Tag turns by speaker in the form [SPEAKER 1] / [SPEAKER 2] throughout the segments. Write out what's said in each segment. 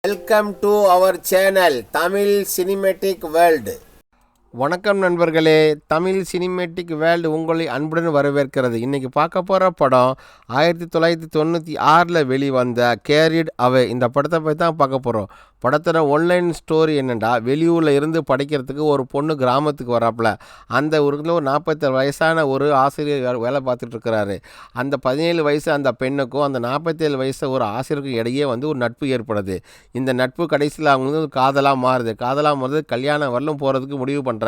[SPEAKER 1] Welcome to our channel Tamil cinematic world. வணக்கம் நண்பர்களே, Tamil cinematic world உங்களை அன்புடன் வரவேற்கிறது. இன்றைக்கி பார்க்க போகிற படம் 1996 வெளிவந்த கேரிட் அவே. இந்த படத்தை பற்றி தான் பார்க்க போகிறோம். படத்தோட ஒன்லைன் ஸ்டோரி என்னென்னா, வெளியூரில் இருந்து படிக்கிறதுக்கு ஒரு பொண்ணு கிராமத்துக்கு வராப்புல. அந்த ஊருக்குள்ள ஒரு 47 வயசான ஒரு ஆசிரியர் வேலை பார்த்துட்ருக்கிறாரு. அந்த 17 வயசு அந்த பெண்ணுக்கும் அந்த 47 வயசு ஒரு ஆசிரியருக்கும் இடையே ஒரு நட்பு ஏற்படுது. இந்த நட்பு கடைசியில் அவங்க காதலாக மாறுது. காதலாக மாறுது, கல்யாணம் வரலும் போகிறதுக்கு முடிவு பண்ணுறாங்க.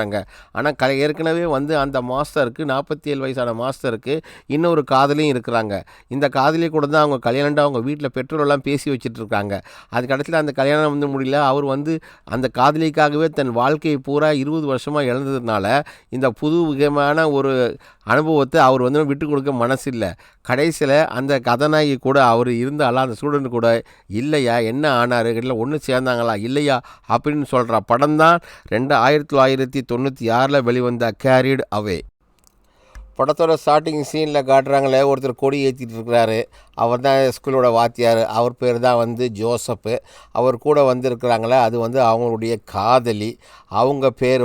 [SPEAKER 1] ஆனால் ஏற்கனவே அந்த மாஸ்டருக்கு 47 வயசான மாஸ்டருக்கு இன்னொரு காதலியும் இருக்கிறாங்க. இந்த காதலி கூட தான் அவங்க கல்யாணம் அவங்க வீட்டில் பெற்றோரெல்லாம் பேசி வச்சுட்ருக்காங்க. அது கடைசியில் அந்த கல்யாணம் முடியல. அவர் அந்த காதலிக்காகவே தன் வாழ்க்கையை பூரா 20 வருஷமாக இழந்ததுனால இந்த புது விதமான ஒரு அனுபவத்தை அவர் விட்டு கொடுக்க மனசில்லை. கடைசியில் அந்த கதாநாயகி கூட அவர் இருந்தாலும் அந்த ஸ்டூடெண்ட் கூட இல்லையா, என்ன ஆனார், இல்லை ஒன்று சேர்ந்தாங்களா இல்லையா அப்படின்னு சொல்கிற படம் தான் 1996 வெளிவந்த கேரிட் அவே. படத்தோட ஸ்டார்டிங் சீனில் காட்டுறாங்களே, ஒருத்தர் கொடி ஏற்றிட்டு இருக்கிறாரு. அவர் தான் ஸ்கூலோட வாத்தியார். அவர் பேர் தான் ஜோசப்பு. அவர் கூட வந்திருக்கிறாங்களே, அது அவங்களுடைய காதலி. அவங்க பேர்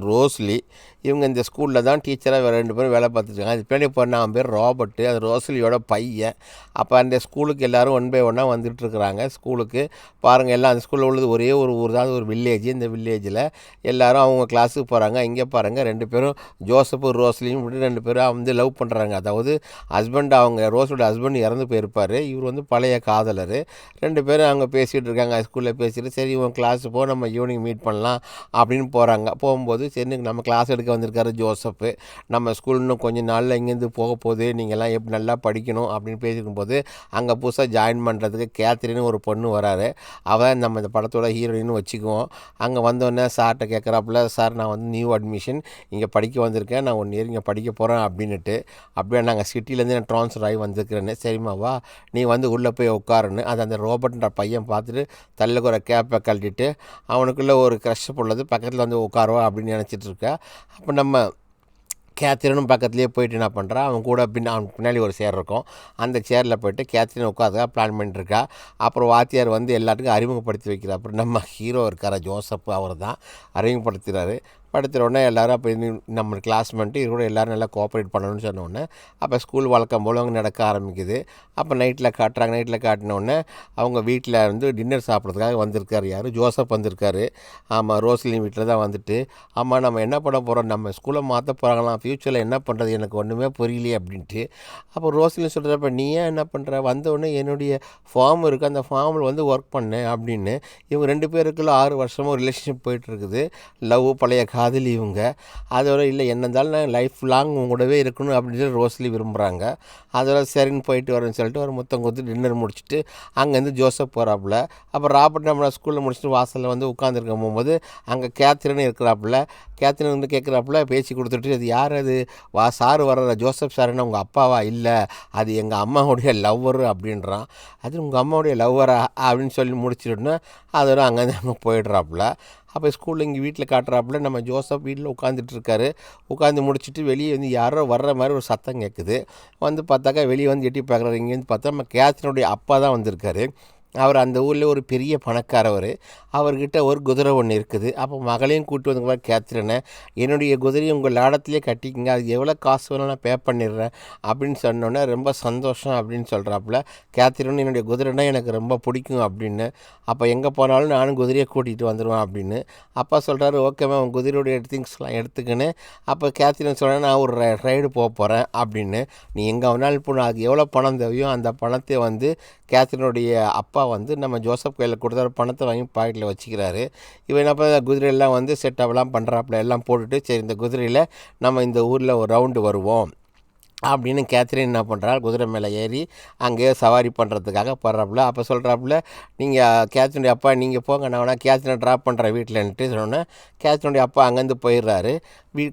[SPEAKER 1] ரோஸ்லி. இவங்க இந்த ஸ்கூலில் தான் டீச்சராக 2 பேரும் வேலை பார்த்துருக்காங்க. அது பின்னாடி போனால் பேர் ராபர்ட்டு, அது ரோஸ்லியோட பையன். அப்போ அந்த ஸ்கூலுக்கு எல்லோரும் 1 பை 1 வந்துட்டுருக்குறாங்க ஸ்கூலுக்கு. பாருங்கள், எல்லாம் அந்த ஸ்கூலில் உள்ளது ஒரே ஒரு ஊர் தான், ஒரு வில்லேஜ். இந்த வில்லேஜில் எல்லோரும் அவங்க கிளாஸுக்கு போகிறாங்க. இங்கே பாருங்கள், 2 பேரும் ஜோசப்பு ரோஸ்லியும் 2 பேரும் லவ் பண்ணுறாங்க. அதாவது ஹஸ்பண்ட், அவங்க ரோஸோட ஹஸ்பண்ட் இறந்து போயிருப்பார். இவர் பழைய காதலர். 2 பேரும் அவங்க பேசிகிட்டு இருக்காங்க. ஸ்கூலில் பேசிட்டு, சரி இவன் கிளாஸு போ, நம்ம ஈவினிங் மீட் பண்ணலாம் அப்படின்னு போகிறாங்க. போகும்போது சரி நம்ம கிளாஸ் எடுக்க வந்திருக்காரு ஜோசப்பு. நம்ம ஸ்கூல் இன்னும் கொஞ்சம் நாளில் இங்கேருந்து போக போகுது, நீங்கள்லாம் எப்படி நல்லா படிக்கணும் அப்படின்னு பேசிக்கும்போது அங்கே புதுசாக ஜாயின் பண்ணுறதுக்கு கேத்ரின்னு ஒரு பொண்ணு வராரு. அவன் நம்ம இந்த படத்தோட ஹீரோயின்னு வச்சுக்குவோம். அங்கே வந்தோடனே சார்கிட்ட கேட்குறாப்புல, சார் நான் நியூ அட்மிஷன் இங்கே படிக்க வந்திருக்கேன், நான் 1 இயர் இங்கே படிக்க போகிறேன் அப்படின்னுட்டு. அப்படியே நாங்கள் சிட்டிலேருந்து நான் ட்ரான்ஸ்ஃபர் ஆகி வந்திருக்கிறேன்னு. சரிம்மா வா, நீ உள்ளே போய் உட்காருன்னு. அது அந்த ரோபோட்ன்ற பையன் பார்த்துட்டு தள்ளுக்கு ஒரு கேப்பை கழட்டிட்டு அவனுக்குள்ளே ஒரு க்ரஷ் பொழுது பக்கத்தில் உட்காருவா அப்படின்னு நினச்சிட்டு இருக்கா. அப்போ நம்ம கேத்ரினும் பக்கத்துலேயே போயிட்டு என்ன பண்ணுறா, அவன் கூட அவனுக்கு பின்னாடி ஒரு சேர் இருக்கும். அந்த சேரில் போய்ட்டு கேத்ரின் உட்காந்துக்கா பிளான் பண்ணிட்டுருக்கா. அப்புறம் வாத்தியார் எல்லாத்துக்கும் அறிமுகப்படுத்தி வைக்கிறார். அப்புறம் நம்ம ஹீரோ இருக்கார ஜோசப், அவர் தான் அறிமுகப்படுத்துகிறாரு. படுத்துகிற உடனே எல்லோரும் அப்போ நம்ம கிளாஸ்மேட்டு இது கூட எல்லோரும் நல்லா கோஆப்ரேட் பண்ணணும்னு சொன்னோடனே அப்போ ஸ்கூல் வழக்கம் போல் அவங்க நடக்க ஆரம்பிக்குது. அப்போ நைட்டில் காட்டுறாங்க. நைட்டில் காட்டினோடனே அவங்க வீட்டில் டின்னர் சாப்பிட்றதுக்காக வந்திருக்காரு. யார், ஜோசப் வந்திருக்காரு. ஆமாம், ரோஸ்லி வீட்டில் தான் வந்துட்டு, ஆமாம் நம்ம என்ன பண்ண போகிறோம், நம்ம ஸ்கூலை மாற்ற போகிறாங்களாம், ஃப்யூச்சரில் என்ன பண்ணுறது எனக்கு ஒன்றுமே புரியலையே அப்படின்ட்டு. அப்போ ரோஸ்லி சொல்கிறப்ப, நீ ஏன் என்ன பண்ணுற, வந்தோடனே என்னுடைய ஃபார்ம் இருக்குது, அந்த ஃபார்மில் ஒர்க் பண்ணேன் அப்படின்னு. இவங்க 2 பேருக்குள்ள 6 வருஷமாக ரிலேஷன்ஷிப் போயிட்டுருக்குது. லவ், பழைய காதலி இவங்க. அதோட இல்லை என்ன இருந்தாலும் நான் லைஃப் லாங் உங்களோடவே இருக்கணும் அப்படின்னு சொல்லி ரோஸ்லி விரும்புகிறாங்க. அதோட சரின்னு போயிட்டு வரேன்னு சொல்லிட்டு ஒரு மொத்தம் கொடுத்து டின்னர் முடிச்சுட்டு அங்கேருந்து ஜோசப் போகிறாப்புல. அப்போ ராபர்ட் நம்ம ஸ்கூலில் முடிச்சுட்டு வாசலில் உட்காந்துருக்க போகும்போது அங்கே கேத்ரின் இருக்கிறாப்புல. கேத்ரின் கேட்குறாப்புல, பேச்சு கொடுத்துட்டு, அது யார், அது சார் வர்ற ஜோசப் சாருன்னு உங்கள் அப்பாவா, இல்லை அது எங்கள் அம்மாவுடைய லவ்வரு அப்படின்றான். அது உங்கள் அம்மாவுடைய லவ்வரா அப்படின்னு சொல்லி முடிச்சுட்டோன்னா அதோட அங்கேருந்து அங்கே போயிடுறாப்புல. அப்போ ஸ்கூலில் இங்கே வீட்டில் காட்டுறாப்புல நம்ம ஜோசப் வீட்டில் உட்காந்துட்ருக்காரு. உட்காந்து முடிச்சுட்டு வெளியே யாரோ வர்ற மாதிரி ஒரு சத்தம் கேட்குது. பார்த்தாக்கா வெளியே எட்டி பார்க்குறாரு. இங்கேருந்து பார்த்தா நம்ம கேத்ரினுடைய அப்பா தான் வந்திருக்காரு. அவர் அந்த ஊரில் ஒரு பெரிய பணக்காரவர். அவர்கிட்ட ஒரு குதிரை ஒன்று இருக்குது. அப்போ மகளையும் கூப்பிட்டு வந்து கேத்ரினை, என்னுடைய குதிரையை உங்கள் லாடத்திலே கட்டிக்கிங்க, அது எவ்வளோ காசு வேணும் நான் பே பண்ணிடுறேன் அப்படின்னு சொன்னோன்னே ரொம்ப சந்தோஷம் அப்படின்னு சொல்கிறாப்புல. கேத்ரின், என்னுடைய குதிரைனா எனக்கு ரொம்ப பிடிக்கும் அப்படின்னு. அப்போ எங்கே போனாலும் நானும் குதிரையை கூட்டிகிட்டு வந்துடுவேன் அப்படின்னு. அப்பா சொல்கிறாரு, ஓகேம்மா உங்கள் குதிரையுடைய திங்ஸ்லாம் எடுத்துக்கின்னு. அப்போ கேத்ரின் சொல்கிறேன், நான் ஒரு ரைடு போக போகிறேன் அப்படின்னு. நீ எங்கே வேணாலும் இப்போ அதுக்கு எவ்வளோ பணம் தேவையோ அந்த பணத்தை கேத்ரினுடைய அப்பா நம்ம ஜோசப் கையில் கொடுத்தாரு. பணத்தை வாங்கி பாக்கெட்டில் வச்சுக்கிறாரு. இவன் என்ன குதிரையெல்லாம் செட்டப்லாம் பண்ணுறாப்புல. எல்லாம் போட்டுட்டு, சரி இந்த குதிரையில் நம்ம இந்த ஊரில் ஒரு ரவுண்டு வருவோம் அப்படின்னு கேத்ரின் என்ன பண்ணுறாள், குதிரை மேலே ஏறி அங்கேயே சவாரி பண்ணுறதுக்காக போடுறாப்புல. அப்போ சொல்கிறாப்புல, நீங்கள் கேத்ரினுடைய அப்பா நீங்கள் போங்க, நான் வேணா கேத்ரினை ட்ராப் பண்ணுறேன் வீட்டில்ன்ட்டு சொன்னோன்னே கேத்ரினுடைய அப்பா அங்கேருந்து போயிடுறாரு.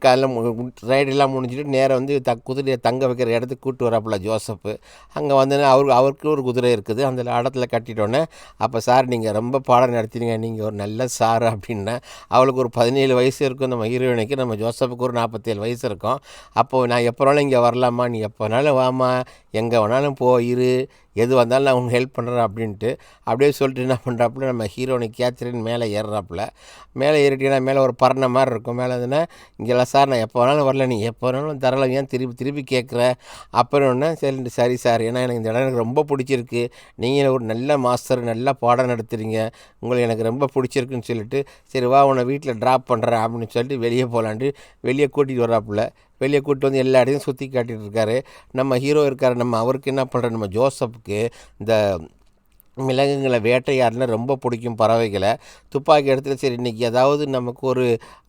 [SPEAKER 1] காலையில் ரைடெல்லாம் முடிஞ்சுட்டு நேராக குதிரையை தங்க வைக்கிற இடத்துக்கு கூப்பிட்டு வராப்புல ஜோசப்பு. அங்கே அவருக்கு ஒரு குதிரை இருக்குது. அந்த இடத்துல கட்டிட்டோன்னே, அப்போ சார் நீங்கள் ரொம்ப பாடம் நடத்தினீங்க, நீங்கள் ஒரு நல்ல சார் அப்படின்னா. அவளுக்கு ஒரு 17 வயசு இருக்கும் நம்ம ஹீரோயினுக்கு. நம்ம ஜோசப்புக்கு ஒரு 47 வயசு இருக்கும். அப்போது நான் எப்போனாலும் இங்கே வரலாமா, நீ எப்போனாலும் வாமா, எங்கே வேணாலும் போ இரு, எது வந்தாலும் நான் உனக்கு ஹெல்ப் பண்ணுறேன் அப்படின்ட்டு அப்படியே சொல்லிட்டு என்ன பண்ணுறாப்புல, நம்ம ஹீரோனி கேத்ரின் மேலே ஏறுறாப்புல. மேலே ஏறிட்டீங்கன்னா மேலே ஒரு பறனை மாதிரி இருக்கும். மேலே இருந்துன்னா, இங்கெல்லாம் சார் நான் எப்போ வேணாலும் வரல, நீ எப்போ வேணாலும் தரல, ஏன் திருப்பி திருப்பி கேட்குற அப்புறம்னா, சரி சார், ஏன்னா எனக்கு இந்த இடம் எனக்கு ரொம்ப பிடிச்சிருக்கு, நீங்கள் ஒரு நல்ல மாஸ்டர், நல்லா பாடம் நடத்துகிறீங்க, உங்களை எனக்கு ரொம்ப பிடிச்சிருக்குன்னு சொல்லிட்டு, சரி வா உன்னை வீட்டில் ட்ராப் பண்ணுறேன் அப்படின்னு சொல்லிட்டு வெளியே போகலான்ட்டு வெளியே கூட்டிகிட்டு வர்றாப்புல. வெளியே கூப்பிட்டு வந்து எல்லா இடத்தையும் சுற்றி காட்டிகிட்டு இருக்காரு. நம்ம ஹீரோ இருக்கார், நம்ம அவருக்கு என்ன பண்ணுறாரு, நம்ம ஜோசப்புக்கு இந்த விலங்குகளை வேட்டையாடினா ரொம்ப பிடிக்கும், பறவைகளை. துப்பாக்கி எடுத்துகிட்டு சரி இன்றைக்கி ஏதாவது நமக்கு ஒரு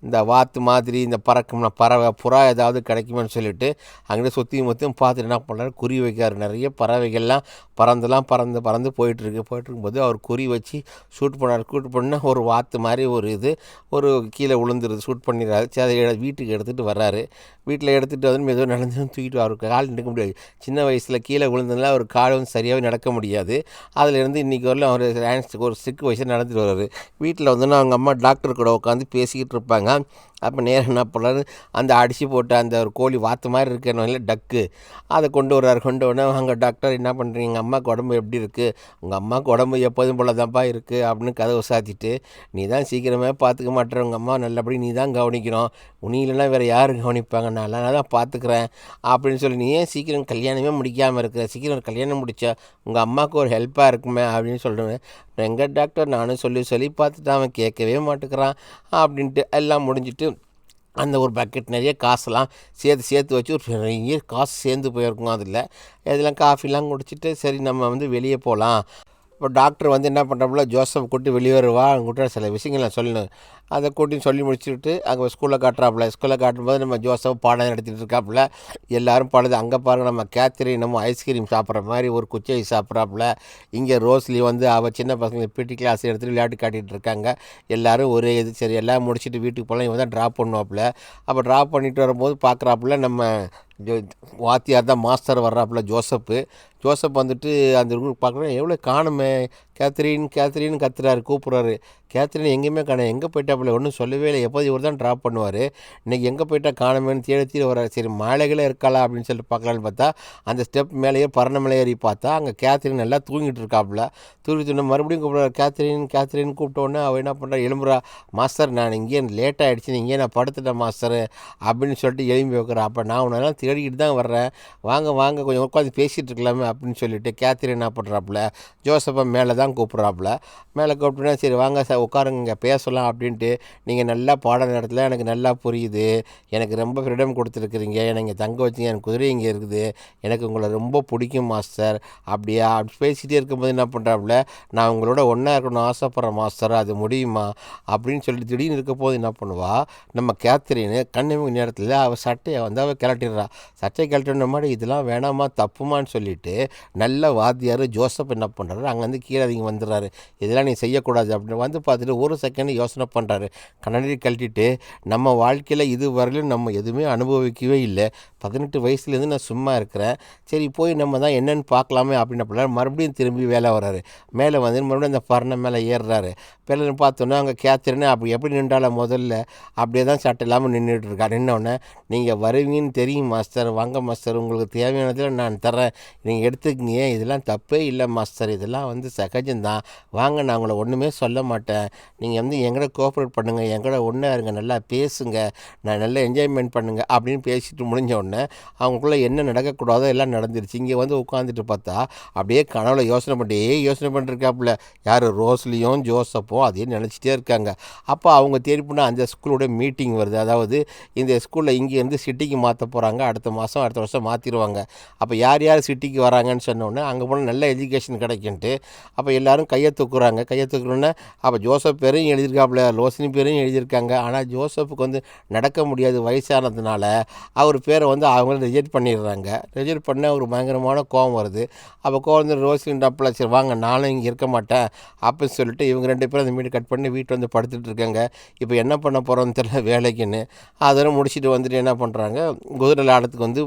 [SPEAKER 1] இந்த வாத்து மாதிரி இந்த பறக்கும்னா பறவை புறா ஏதாவது கிடைக்குமான்னு சொல்லிட்டு அங்கே சுற்றி முற்றியும் பார்த்துட்டு என்ன பண்ணுறாரு, குறி வைக்காரு. நிறைய பறவைகள்லாம் பறந்து போயிட்டுருக்கும்போது அவர் குறி வச்சு ஷூட் பண்ணால் ஒரு வாத்து மாதிரி ஒரு கீழே விழுந்துருது. ஷூட் பண்ணிடுறாரு. சரி அதை வீட்டுக்கு எடுத்துகிட்டு வர்றாரு. வீட்டில் எடுத்துகிட்டு வந்து ஏதோ நடந்து தூக்கிட்டு அவருக்கு கால் நடக்க முடியாது. சின்ன வயசில் கீழே விழுந்ததுனால அவர் கால் வந்து சரியாகவே நடக்க முடியாது. அதிலேருந்து இன்றைக்கி வரலாம் அவர் ஒரு ஸ்டிக் வயசு நடந்துட்டு வர்றாரு. வீட்டில் வந்துன்னா அவங்க அம்மா டாக்டர் கூட உட்காந்து பேசிக்கிட்டு இருப்பாங்க. அப்போ நேரம் என்ன பண்ணாரு, அந்த அடித்து போட்ட அந்த ஒரு கோழி வாத்து மாதிரி இருக்கிறனால டக்கு அதை கொண்டு உடனே அவங்க டாக்டர் என்ன பண்ணுறீங்க, எங்கள் அம்மாவுக்கு உடம்பு எப்படி இருக்குது, உங்கள் அம்மாவுக்கு உடம்பு எப்போதும் போல தான்ப்பா இருக்குது அப்படின்னு கதவை சாத்திட்டு, நீ தான் சீக்கிரமே பார்த்துக்க மாட்டேற, உங்கள் அம்மா நல்லபடி நீ தான் கவனிக்கணும், உனி இல்லைன்னா வேறு யார் கவனிப்பாங்க, நான் தான் பார்த்துக்கிறேன் அப்படின்னு சொல்லி, நீ ஏன் சீக்கிரம் கல்யாணமே முடிக்காமல் இருக்கிற, சீக்கிரம் கல்யாணம் முடித்தா உங்கள் அம்மாவுக்கு ஒரு ஹெல்ப்பாக இருக்குமே அப்படின்னு சொல்கிறேன். எங்கள் டாக்டர் நானும் சொல்லி பார்த்துட்டு அவன் கேட்கவே மாட்டேங்கிறான் அப்படின்ட்டு எல்லாம் முடிஞ்சிட்டு அந்த ஒரு பக்கெட் நிறைய காசெல்லாம் சேர்த்து வச்சு ஒரு நிறைய காசு சேர்ந்து போயிருக்கும். அதில் இதெல்லாம் காஃபிலாம் குடிச்சிட்டு சரி நம்ம வந்து வெளியே போகலாம். இப்போ டாக்டர் வந்து என்ன பண்ணுறாப்புல, ஜோசப் கூட்டி வெளியே வருவா, அவங்ககிட்ட சில விஷயங்கள் நான் சொல்லணும், அதை கூட்டின்னு சொல்லி முடிச்சுட்டு அங்கே ஸ்கூலில் காட்டும்போது நம்ம ஜோசப் பாடம் நடத்திட்டு இருக்காப்புல. எல்லோரும் பாடுது. அங்கே பாருங்கள், நம்ம கேத்ரின் நம்ம ஐஸ்கிரீம் சாப்பிட்ற மாதிரி ஒரு குச்சி ஐஸ் சாப்பிட்றாப்புல. இங்கே ரோஸ்லி வந்து அவள் சின்ன பசங்க பிடி கிளாஸ் எடுத்துகிட்டு விளையாட்டு காட்டிகிட்டு இருக்காங்க. எல்லோரும் ஒரே இது. சரி எல்லாம் முடிச்சுட்டு வீட்டுக்கு போகலாம், இவன் தான் ட்ராப் பண்ணுவாப்புல. அப்போ ட்ராப் பண்ணிட்டு வரும்போது பார்க்குறாப்புல நம்ம வாத்தியார் தான் மாஸ்டர் வர்றாப்புல ஜோசப் வந்துட்டு அந்த ரூம் பார்க்குறேன், எவ்வளோ காணுமே, கேத்ரின் கத்துறாரு, கூப்பிட்றாரு. கேத்ரின் எங்கேயுமே காணும், எங்கே போயிட்டாப்புல, ஒன்றும் சொல்லவே இல்லை, எப்போது இவர் தான் ட்ராப் பண்ணுவார், இன்றைக்கி எங்கே போயிட்டா காணுமேனு தேடி வர்றாரு. சரி மாலைகளே இருக்காளா அப்படின்னு சொல்லிட்டு பார்க்கலான்னு பார்த்தா அந்த ஸ்டெப் மேலேயே பறனை மேலே ஏறி பார்த்தா அங்கே கேத்ரின் நல்லா தூங்கிட்டு இருக்காப்புல. தூங்கிட்டு மறுபடியும் கூப்பிட்றாரு, கேத்ரின் கூப்பிட்டோன்னே அவள் என்ன பண்ணுறா, எழும்புறா, மாஸ்டர் நான் இங்கேயே லேட் ஆகிடுச்சு, இங்கேயே நான் படுத்துட்டேன் மாஸ்டர் அப்படின்னு சொல்லிட்டு எழும்பி வைக்கிறேன். அப்போ நான் உன்னெல்லாம் தேடிக்கிட்டு தான் வர்றேன், வாங்க கொஞ்சம் உட்காந்து பேசிகிட்டு இருக்கலாமே அப்படின்னு சொல்லிட்டு கேத்ரின் என்ன பண்ணுறாப்புல, ஜோசப்பை மேலே தான் கூப்பிட்றாப்புல. மேலே கூப்பிட்டுனா சரி வாங்க சார் உட்காருங்க, இங்கே பேசலாம் அப்படின்ட்டு, நீங்கள் நல்லா பாடம் நடத்தல, எனக்கு நல்லா புரியுது, எனக்கு ரொம்ப ஃப்ரீடம் கொடுத்துருக்குறீங்க, எனக்கு தங்க வச்சிங்க, எனக்கு குதிரை இங்கே இருக்குது, எனக்கு உங்களை ரொம்ப பிடிக்கும் மாஸ்டர், அப்படியா அப்படி பேசிகிட்டே இருக்கும்போது என்ன பண்ணுறாப்புல, நான் உங்களோட ஒன்றா இருக்கணும்னு ஆசைப்பட்றேன் மாஸ்டர், அது முடியுமா அப்படின்னு சொல்லிட்டு திடீர்னு இருக்க போது என்ன பண்ணுவா, நம்ம கேத்ரின் கண்ணு நேரத்தில் அவள் சட்டையை வந்து அவள் கிளட்டிடுறா. சட்டையை கிளட்டின மாதிரி இதெல்லாம் வேணாமா தப்புமான்னு சொல்லிட்டு நல்ல வாத்தியார் ஜோசப் என்ன பண்ணுறாரு, அங்கேருந்து கீழே அவங்க வந்துடுறாரு, இதெல்லாம் நீ செய்யக்கூடாது அப்படின்னு வந்து பார்த்துட்டு ஒரு செகண்ட் யோசனை பண்ணுறாரு. கண்ணாடி கழட்டிட்டு, நம்ம வாழ்க்கையில் இது வரலையும் நம்ம எதுவுமே அனுபவிக்கவே இல்லை, 18 வயசுலேருந்து நான் சும்மா இருக்கிறேன், சரி போய் நம்ம தான் என்னென்னு பார்க்கலாமே அப்படின்ன மறுபடியும் திரும்பி வேலை வர்றாரு. மேலே வந்து மறுபடியும் அந்த பரணை மேலே ஏறுறாரு. பிள்ளைன்னு பார்த்தோன்னா அங்கே கேத்ரின் அப்படி எப்படி நின்றால முதல்ல அப்படியே தான் சட்டை இல்லாமல் நின்றுட்டு இருக்கா. நின்னோடனே நீங்கள் வருவீங்கன்னு தெரியும் மாஸ்டர், வாங்க மாஸ்டர், உங்களுக்கு தேவையானதில் நான் தரேன், நீங்கள் எடுத்துக்கிங்க, இதெல்லாம் தப்பே இல்லை மாஸ்டர், இதெல்லாம் வந்து சகஜம்தான், வாங்க நான் உங்களை ஒன்றுமே சொல்ல மாட்டேன், நீங்கள் வந்து எங்கூட கோஆப்ரேட் பண்ணுங்கள், எங்கூட ஒன்றா இருங்க, நல்லா பேசுங்க, நான் நல்லா என்ஜாய்மெண்ட் பண்ணுங்கள் அப்படின்னு பேசிட்டு முடிஞ்ச உடனே அவங்களுக்குள்ளே என்ன நடக்கக்கூடாதோ எல்லாம் நடந்துருச்சு. இங்கே வந்து உட்காந்துட்டு பார்த்தா அப்படியே கனவுல யோசனை பண்ணிருக்காப்புல யார், ரோஸ்லியும் ஜோசப்பும் அதே நினச்சிட்டே இருக்காங்க. அப்போ அவங்க தேடி போனால் அந்த ஸ்கூலோட மீட்டிங் வருது. அதாவது இந்த ஸ்கூலில் இங்கேருந்து சிட்டிக்கு மாற்ற போகிறாங்க, அடுத்த வருஷம் மாற்றிடுவாங்க. அப்போ யார் சிட்டிக்கு வராங்கன்னு சொன்னோன்னே அங்கே போனால் நல்ல எஜுகேஷன் கிடைக்குன்ட்டு அப்போ எல்லோரும் கையை தூக்குறோன்னே அப்போ ஜோசப் பேரையும் எழுதியிருக்காப்புல, ரோஷினி பேரையும் எழுதியிருக்காங்க. ஆனால் ஜோசப்புக்கு வந்து நடக்க முடியாது வயசானதுனால அவர் பேரை வந்து அவங்கள ரிஜெக்ட் பண்ணிடுறாங்க. ரிஜெக்ட் பண்ண ஒரு பயங்கரமான கோவம் வருது. அப்போ கோவம் வந்து ரோஷினிட்டாப்புல, சரி வாங்க நானும் இங்கே இருக்க மாட்டேன் அப்படின்னு சொல்லிட்டு இவங்க 2 பேரும் அந்த மீட்டை கட் பண்ணி வீட்டு வந்து படுத்துட்டு இருக்காங்க. இப்போ என்ன பண்ண போகிறோன்னு தெரியல வேலைக்குன்னு. அதெல்லாம் முடிச்சுட்டு வந்துட்டு என்ன பண்ணுறாங்க, குதிரை விளையாடத்துக்கு வந்து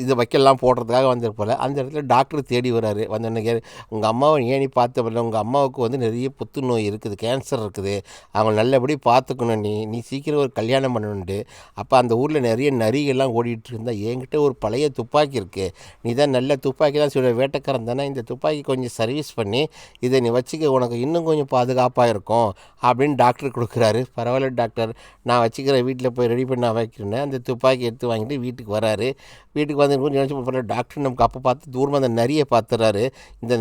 [SPEAKER 1] இது வைக்கலாம் போடுறதுக்காக வந்திருப்போல. அந்த இடத்துல டாக்டர் தேடி வராரு. வந்தோடனே உங்கள் அம்மாவை ஏன் நீ பார்த்து உங்கள் அம்மாவுக்கு வந்து நிறைய புத்துநோய் இருக்குது, கேன்சர் இருக்குது, அவங்க நல்லபடி பார்த்துக்கணும், நீ சீக்கிரம் ஒரு கல்யாணம் பண்ணணுன்ட்டு. அப்போ அந்த ஊரில் நிறைய நரிகள்லாம் ஓடிட்டு இருந்தால் என்கிட்ட ஒரு பழைய துப்பாக்கி இருக்குது, நீ தான் நல்ல துப்பாக்கி தான் சொல்ல வேட்டைக்காரன் தானே, இந்த துப்பாக்கி கொஞ்சம் சர்வீஸ் பண்ணி இதை நீ வச்சுக்க, உனக்கு இன்னும் கொஞ்சம் பாதுகாப்பாக இருக்கும் அப்படின்னு டாக்டர் கொடுக்குறாரு. பரவாயில்ல டாக்டர், நான் வச்சுக்கிறேன், வீட்டில் போய் ரெடி பண்ண வைக்கிறேன்னு அந்த துப்பாக்கி எடுத்து வாங்கிட்டு வீட்டுக்கு வராரு. வீட்டுக்கு வந்து நினச்சி போகிற டாக்டர் நமக்கு அப்போ பார்த்து தூரமாக அந்த நரியை பார்த்துறாரு. இந்த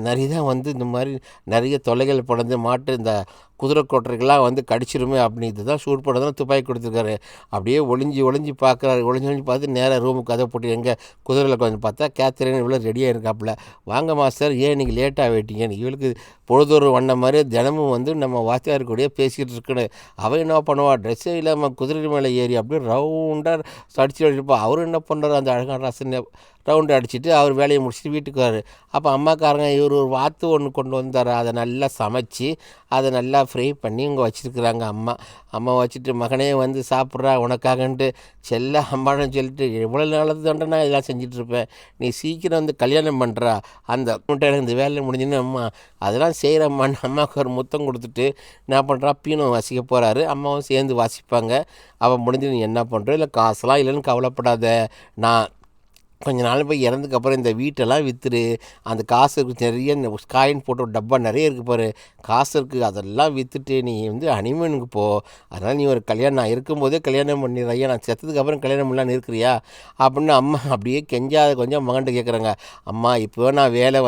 [SPEAKER 1] நரி தான் வந்து இந்த மாதிரி நிறைய தொல்லைகள் படந்து மாட்டு இந்த குதிரை கொட்டரைகள்லாம் வந்து கடிச்சிருமே அப்படின்னு தான் ஷூட் பண்ண தான் துப்பாக்கி கொடுத்துருக்காரு. அப்படியே ஒளிஞ்சு பார்க்குறாரு. ஒளிஞ்சு பார்த்து நேராக ரூமுக்கு கதை போட்டு எங்கே குதிரையில் கொஞ்சம் பார்த்தா கேத்ரின் இவ்வளோ ரெடியாக இருக்காப்புல. வாங்க மாஸ்டர், ஏன் நீங்கள் லேட்டாக வெயிட்டீங்கன்னு. இவளுக்கு பொழுதொரு வண்ண மாதிரி தினமும் வந்து நம்ம வாத்தியார் கூடயே பேசிக்கிட்டு இருக்குன்னு. அவன் என்ன பண்ணுவா, ட்ரெஸ்ஸே இல்லாமல் குதிரை மேலே ஏறி அப்படியே ரவுண்டாக அடிச்சுட்டு அடிப்பா. அவரும் என்ன பண்ணுறாரு, அந்த அழகான ரசனை ரவுண்டு அடிச்சுட்டு அவர் வேலையை முடிச்சுட்டு வீட்டுக்கு வராரு. அப்போ அம்மாக்காரங்க இவர் ஒரு வாத்து ஒன்று கொண்டு வந்தார், அதை நல்லா சமைச்சு அதை நல்லா ஃப்ரை பண்ணி இவங்க வச்சுருக்குறாங்க. அம்மா வச்சுட்டு மகனே வந்து சாப்பிட்றா உனக்காகன்ட்டு செல்ல அம்மான்னு சொல்லிட்டு எவ்வளோ நாளது தாண்டா நான் இதெல்லாம் செஞ்சிட்ருப்பேன், நீ சீக்கிரம் வந்து கல்யாணம் பண்ணுறா, அந்த எனக்கு இந்த வேலை முடிஞ்சுன்னு அம்மா அதெல்லாம் செய்கிறம்மான்னு அம்மாவுக்கு ஒரு முத்தம் கொடுத்துட்டு என்ன பண்ணுறா, பீனம் வாசிக்க போகிறாரு. அம்மாவும் சேர்ந்து வாசிப்பாங்க. அவன் முடிஞ்சு நீ என்ன பண்ணுற, இல்லை காசுலாம் இல்லைன்னு கவலைப்படாத, நான் கொஞ்ச நாள் போய் இறந்துக்கப்புறம் இந்த வீட்டெல்லாம் விற்றுரு, அந்த காசு இருக்குது, நிறைய காயின் போட்டு ஒரு டப்பா நிறைய இருக்குது பாரு, காசு இருக்குது, அதெல்லாம் விற்றுட்டு நீ வந்து ஹனிமூனுக்கு போ, அதனால் நீ ஒரு கல்யாணம் நான் இருக்கும்போதே கல்யாணம் பண்ணிடுற, ஐயா நான் செத்ததுக்கப்புறம் கல்யாணம் பண்ணலான்னு இருக்கிறியா அப்படின்னு அம்மா அப்படியே கெஞ்சாத கொஞ்சம் மகன்ட்டு கேட்குறாங்க. அம்மா இப்போ நான் வேலை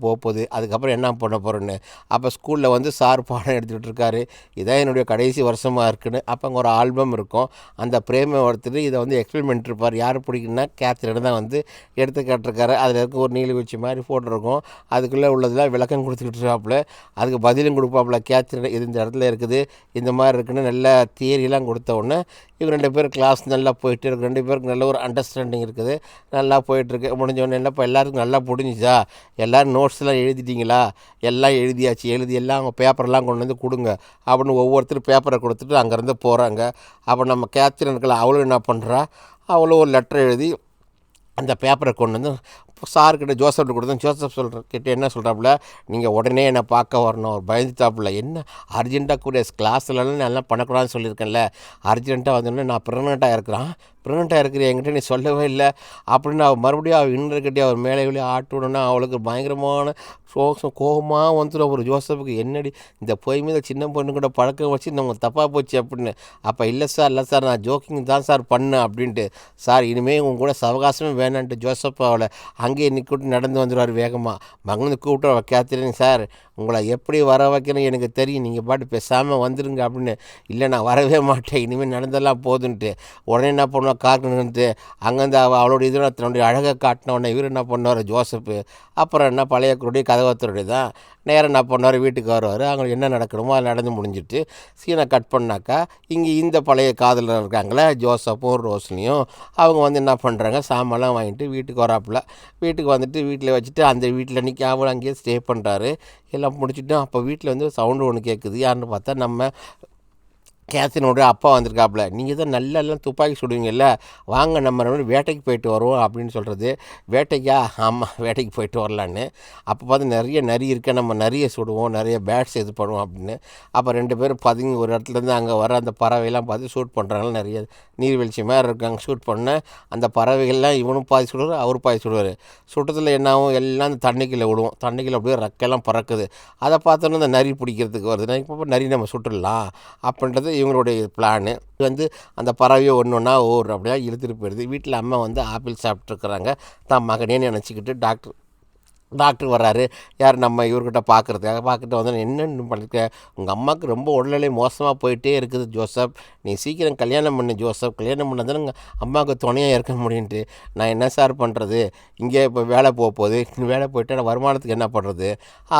[SPEAKER 1] போகுது, அதுக்கப்புறம் என்ன பண்ண போகிறேன்னு. அப்போ ஸ்கூலில் வந்து சார் பாடம் எடுத்துக்கிட்டு இருக்காரு, இதான் என்னுடைய கடைசி வருஷமாக இருக்குன்னு. அப்போ அங்கே ஒரு ஆல்பம் இருக்கும், அந்த பிரேமை ஒருத்தர் இதை வந்து எக்ஸ்பிளைன் இருப்பார். யார் பிடிக்குன்னா கேத்ரின் தான் வந்து எடுத்து காட்டிருக்காரு. அதில் இருக்க ஒரு நீலகுச்சி மாதிரி ஃபோட்டோ இருக்கும், அதுக்குள்ளே உள்ளதெல்லாம் விளக்கம் கொடுத்துக்கிட்டு இருக்காப்புல, அதுக்கு பதிலும் கொடுப்பாப்புல. கேத்ரின் இது இந்த இடத்துல இருக்குது, இந்த மாதிரி இருக்குன்னு நல்ல தியரியெல்லாம் கொடுத்த உடனே இவங்க 2 பேரும் கிளாஸ் நல்லா போயிட்டு இருக்கு, 2 பேருக்கு நல்ல ஒரு அண்டர்ஸ்டாண்டிங் இருக்குது, நல்லா போயிட்டுருக்கு. முடிஞ்சவொடனே என்னப்பா எல்லாருக்கும் நல்லா புரிஞ்சுச்சா, எல்லோரும் நோட்ஸ்லாம் எழுதிட்டிங்களா, எல்லாம் எழுதி எல்லாம் அவங்க பேப்பரெல்லாம் கொண்டு வந்து கொடுங்க அப்படின்னு ஒவ்வொருத்தரும் பேப்பரை கொடுத்துட்டு அங்கேருந்து போகிறாங்க. அப்போ நம்ம கேத்ரினுக்குள்ள அவளும் என்ன பண்ணுறா, அவளும் ஒரு லெட்டர் எழுதி அந்த பேப்பரை கொண்டு வந்து சார்கிட்ட ஜோசப்கிட்ட கொடுத்தேன். ஜோசப் கிட்ட என்ன சொல்கிறாப்புல, நீங்கள் உடனே என்னை பார்க்க வரணும். அவர் பயந்துட்டாப்புல, என்ன அர்ஜென்ட்டாக கூட கிளாஸ்லலாம் நல்லா பண்ணக்கூடாதுன்னு சொல்லியிருக்கேன்ல, அர்ஜென்ட்டாக வந்தோடனே நான் ப்ரெக்னெண்ட்டாக இருக்கிறேன் என்கிட்ட நீ சொல்லவே இல்லை அப்படின்னு அவள் மறுபடியும் அவள் இன்னர்கிட்டே அவர் மேலே வெளியே ஆட்டுடனே அவளுக்கு பயங்கரமான கோபமாக வந்துடும். ஒரு ஜோசப்புக்கு என்னடி இந்த பொய் மீது சின்ன பொண்ணு கூட பழக்கம் வச்சு நம்ம தப்பாக போச்சு அப்படின்னு. அப்போ இல்லை சார் நான் ஜோக்கிங் தான் சார் பண்ணேன் அப்படின்ட்டு. சார் இனிமேல் உங்க கூட சவகாசமே வேணான்ட்டு ஜோசப் அவளை அங்கேயே நிற்கிட்டு நடந்து வந்துடுவார் வேகமாக. மகனு கூப்பிட்டு கேத்ரின் சார் உங்களை எப்படி வர வைக்கணும் எனக்கு தெரியும், நீங்கள் பாட்டு பேசாமல் வந்துடுங்க அப்படின்னு. இல்லை நான் வரவே மாட்டேன், இனிமேல் நடந்தெல்லாம் போதுன்ட்டு. உடனே என்ன பண்ணுவா, காக்கணுன்ட்டு அங்கேருந்து அவளோட இதில் தன்னுடைய அழகை காட்டின உடனே இவர் என்ன பண்ணுவார் ஜோசப்பு. அப்புறம் என்ன பழைய குருடைய கதவத்தருடைய தான் நேரம் என்ன பண்ணுவார், வீட்டுக்கு வருவார். அவங்க என்ன நடக்கணுமோ அது நடந்து முடிஞ்சிட்டு சீனை கட் பண்ணாக்கா இங்கே இந்த பழைய காதலர் இருக்காங்களே ஜோசப்பும் ரோஸ்லியும், அவங்க வந்து என்ன பண்ணுறாங்க, சாமான்லாம் வாங்கிட்டு வீட்டுக்கு வராப்புல. வீட்டுக்கு வந்துட்டு வீட்டில் வச்சுட்டு அந்த வீட்டில் நிற்காமல் அங்கேயே ஸ்டே பண்ணுறாரு. எல்லாம் முடிச்சுட்டு அப்போ வீட்டில் வந்து சவுண்டு ஒன்று கேட்குது. யாருன்னு பார்த்தா நம்ம கேத்ரினோட அப்பா வந்திருக்காப்புல. நீங்கள் தான் நல்லா துப்பாக்கி சுடுவீங்கல்ல, வாங்க நம்ம வேட்டைக்கு போயிட்டு வருவோம் அப்படின்னு சொல்கிறது. வேட்டைக்கா, ஆமாம் வேட்டைக்கு போயிட்டு வரலான்னு. அப்போ பார்த்து நிறைய நரி இருக்க, நம்ம நிறைய சுடுவோம், நிறைய பேட்ஸ் இது பண்ணுவோம் அப்படின்னு. அப்போ 2 பேரும் பதுங்கி ஒரு இடத்துலேருந்து அங்கே வர அந்த பறவைலாம் பார்த்து ஷூட் பண்ணுறாங்க. நிறைய நீர்வீழ்ச்சி மாதிரி இருக்காங்க. ஷூட் பண்ண அந்த பறவைகள்லாம் இவனும் பாதி சுடுவார், அவர் பாதி சுடுவார். சுட்டத்தில் என்னாகும், எல்லாம் அந்த தண்ணிக்குள்ளே விடுவோம், தண்ணிக்குள்ளே அப்படியே ரெக்கெல்லாம் பறக்குது. அதை பார்த்தோன்னா அந்த நரி பிடிக்கிறதுக்கு வருது. இப்போ நரி நம்ம சுட்டுடலாம் அப்படின்றது இவங்களுடைய பிளானு. வந்து அந்த பறவையை ஒன்றா அப்படியே இழுத்துட்டு போயிடுது. வீட்டில் அம்மா வந்து ஆப்பிள் சாப்பிட்ருக்குறாங்க. தான் மகனேன்னு நினச்சிக்கிட்டு டாக்டர் வர்றாரு. யார் நம்ம இவர்கிட்ட பார்க்குட்டு வந்து என்னென்னு பண்ணிருக்க, உங்கள் அம்மாவுக்கு ரொம்ப உடல்நிலை மோசமாக போயிட்டே இருக்குது ஜோசப், நீ சீக்கிரம் கல்யாணம் பண்ணு ஜோசப், கல்யாணம் பண்ணால் உங்கள் அம்மாவுக்கு துணையாக இருக்க முடியுன்ட்டு. நான் என்ன சார் பண்ணுறது, இங்கே இப்போ வேலை போகுது, வேலை போயிட்டு நான் வருமானத்துக்கு என்ன பண்ணுறது.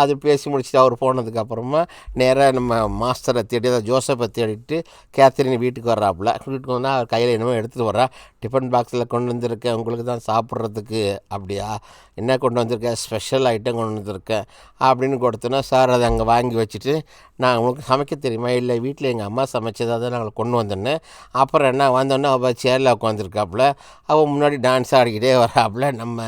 [SPEAKER 1] அது பேசி முடிச்சுட்டு அவர் போனதுக்கப்புறமா நேராக நம்ம மாஸ்டரை தேடி ஜோசப்பை தேடிட்டு கேத்ரின் வீட்டுக்கு வர்றாப்புல. வீட்டுக்கு வந்தால் அவர் கையில் என்னமோ எடுத்துகிட்டு வர்றா. டிஃபன் பாக்ஸில் கொண்டு வந்திருக்கேன் உங்களுக்கு தான் சாப்பிட்றதுக்கு. அப்படியா, என்ன கொண்டு வந்திருக்கேன், ஸ்பெஷல் ஐட்டம் கொண்டு வந்திருக்கேன் அப்படின்னு கொடுத்தோன்னா, சார் அதை அங்கே வாங்கி வச்சுட்டு, நான் உங்களுக்கு சமைக்க தெரியுமா? இல்லை, வீட்டில் எங்கள் அம்மா சமைச்சதாக தான் நாங்கள் கொண்டு வந்தோன்னே. அப்புறம் என்ன வந்தோடனே அவள் சேரில் உட்காந்துருக்காப்புல, அவள் முன்னாடி டான்ஸ் ஆடிக்கிட்டே வராப்புல. நம்ம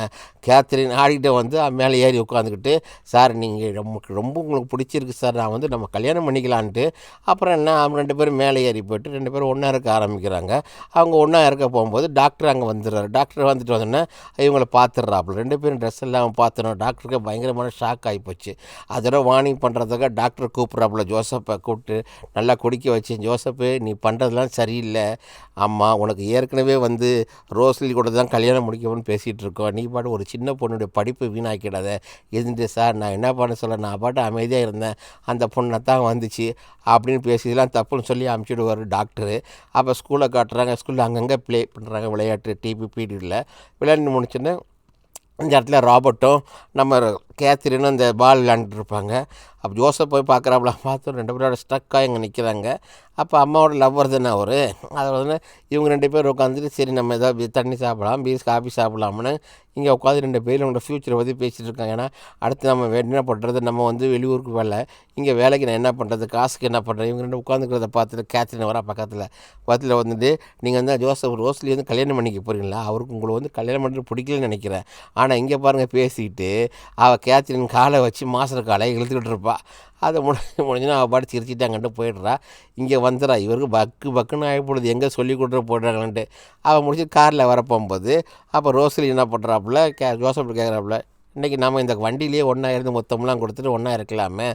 [SPEAKER 1] கேத்ரின் ஆடிக்கிட்டே வந்து மேலே ஏறி உட்காந்துக்கிட்டு, சார் நீங்கள் ரொம்ப உங்களுக்கு பிடிச்சிருக்கு சார், நான் வந்து நம்ம கல்யாணம் பண்ணிக்கலான்ட்டு. அப்புறம் என்ன, அவங்க 2 பேரும் மேலே ஏறி போய்ட்டு 2 பேரும் ஒன்றா இருக்க ஆரம்பிக்கிறாங்க. அவங்க ஒன்றா இருக்க போகும்போது டாக்டர் அங்கே வந்துடுறாரு. டாக்டர் வந்துட்டு வந்தோடனே இவங்களை பார்த்துட்றாப்புல. 2 பேரும் ட்ரெஸ் எல்லாம் பார்த்தோன்னா டாக்டருக்கு பயங்கரமான ஷாக் ஆகிப்போச்சு. அதோட வார்னிங் பண்ணுறதுக்காக டாக்டர் கூப்பிட்றாப்புல. ஜோசப்பை கூப்பிட்டு நல்லா குடிக்க வச்சு, ஜோசப்பு நீ பண்ணுறதுலாம் சரியில்லை, அம்மா உனக்கு ஏற்கனவே வந்து ரோஸ்லி கூட தான் கல்யாணம் முடிக்கணும்னு பேசிகிட்டு இருக்கோம், நீ பாட்டு ஒரு சின்ன பொண்ணுடைய படிப்பு வீணாக்கிடாத. இருந்துட்டு சார் நான் என்ன பண்ண சொல்ல, நான் பாட்டு அமைதியாக இருந்தேன், அந்த பொண்ணை தான் வந்துச்சு அப்படின்னு பேசியதெல்லாம் தப்புன்னு சொல்லி அமுச்சிடுவார் டாக்டரு. அப்போ ஸ்கூலை காட்டுறாங்க. ஸ்கூலில் அங்கங்கே ப்ளே பண்ணுறாங்க விளையாட்டு டிவி பீரியடில். விளையாண்டு முடிச்சோன்னே இந்த இடத்துல ராபர்ட்டும் நம்ம கேத்ரினும் அந்த பால் விளையாண்டுட்டு இருப்பாங்க. அப்போ ஜோசப் போய் பார்க்குறாப்புல. பார்த்து 2 பேரோட ஸ்டக்காக இங்கே நிற்கிறாங்க. அப்போ அம்மாவோட லவ்வர் தானே அவர். அதில் வந்து இவங்க 2 பேர் உட்காந்துட்டு, சரி நம்ம ஏதாவது தண்ணி சாப்பிடலாம், காஃபி சாப்பிடலாம்னு இங்கே உட்காந்து 2 பேரும் அவங்களோட ஃப்யூச்சரை பற்றி பேசிகிட்டு இருக்காங்க. ஏன்னா அடுத்து நம்ம என்ன பண்ணுறது, நம்ம வந்து வெளியூருக்கு வேலை, இங்கே வேலைக்கு நான் என்ன பண்ணுறது, காசுக்கு என்ன பண்ணுறது. இவங்க 2 உட்காந்துக்கிறத பார்த்துட்டு கேத்ரின் வரா பக்கத்தில் வந்துட்டு, நீங்கள் வந்து ஜோசப் ரோஸ்லி வந்து கல்யாணம் பண்ணிக்க போகிறீங்களா, அவருக்கு உங்களை வந்து கல்யாணம் பண்ணுறது பிடிக்கலன்னு நினைக்கிறேன். ஆனால் இங்கே பாருங்கள் பேசிக்கிட்டு அவள் கேத்ரின் காலை வச்சு மாஸ்டர் காலை இழுத்துக்கிட்டு இருப்பா. அதை முடிஞ்சுன்னா அவள் பாட்டு சிரிச்சிட்டு அங்கிட்டு போயிடுறா. இங்கே வந்துடுறா. இவருக்கு பக்குன்னு ஆகிப்பொழுது எங்கே சொல்லி கொடுத்துட்டு போடுறாங்கன்ட்டு. அவள் முடிச்சு காரில் வரப்போகும்போது அப்போ ரோஸ்லி என்ன பண்ணுறாப்புல, ஜோசப் கேட்குறாப்புல, இன்றைக்கி நம்ம இந்த வண்டியிலேயே ஒன்றா இருந்து மொத்தம்லாம் கொடுத்துட்டு ஒன்றா இருக்கலாமே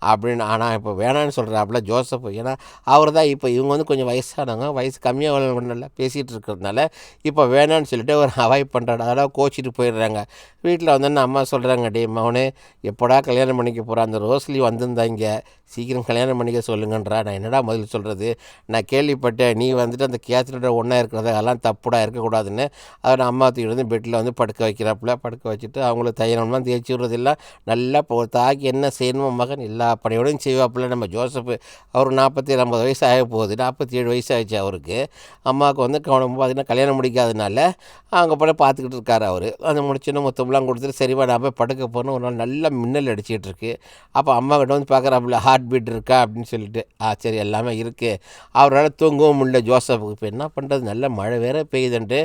[SPEAKER 1] அப்படின்னு. ஆனால் இப்போ வேணான்னு சொல்கிறாப்புல ஜோசப். ஏன்னா அவர் தான் இப்போ இவங்க வந்து கொஞ்சம் வயசானவங்க, வயசு கம்மியாக நல்லா பேசிகிட்டு இருக்கிறதுனால இப்போ வேணான்னு சொல்லிட்டு அவர் அவாய்ட் பண்ணுறாரு. அதெல்லாம் கோச்சிட்டு போயிடுறாங்க. வீட்டில் வந்தோன்னு அம்மா சொல்கிறாங்க, டே மவனே எப்படா கல்யாணம் பண்ணிக்க போகிறான், அந்த ரோஸ்லி வந்திருந்தாங்க, சீக்கிரம் கல்யாணம் பண்ணிக்க சொல்லுங்கன்றா. நான் என்னடா பதில் சொல்கிறது, நான் கேள்விப்பட்டேன் நீ வந்துட்டு அந்த கேத்ரினோட ஒன்றா இருக்கிறத அதெல்லாம் தப்புடா, இருக்கக்கூடாதுன்னு. அதை நான் அம்மா தூக்கி வந்து பெட்டில் வந்து படுக்க வைக்கிறாப்புல. படுக்க வச்சுட்டு அவங்கள தைரியம்லாம் தேய்ச்சி விடுறதெல்லாம் நல்லா தாக்கி என்ன செய்யணுமோ மகன் எல்லா பணியோடையும் செய்வாப்புல நம்ம ஜோசப்பு. அவர் 47-50 வயசு ஆக போகுது, 47 வயசு ஆகிடுச்சு அவருக்கு. அம்மாவுக்கு வந்து கவனம் பார்த்திங்கன்னா கல்யாணம் முடிக்காதனால அவங்க போய் பார்த்துக்கிட்டு இருக்காரு அவர். அந்த முடிச்சுன்னு மொத்தம்லாம் கொடுத்துட்டு சரிவா நான் போய் படுக்க போகணும். ஒரு நாள் நல்லா மின்னல் அடிச்சிகிட்டு இருக்கு. அப்போ அம்மா கிட்ட வந்து பார்க்குறாப்புல, ஹார்ட் பீட் இருக்கா அப்படின்னு சொல்லிட்டு. சரி எல்லாமே இருக்குது. அவரால் தூங்கவும் முடியல ஜோசப்புக்கு. இப்போ என்ன பண்ணுறது, நல்ல மழை வேறு பெய்யுதுன்ட்டு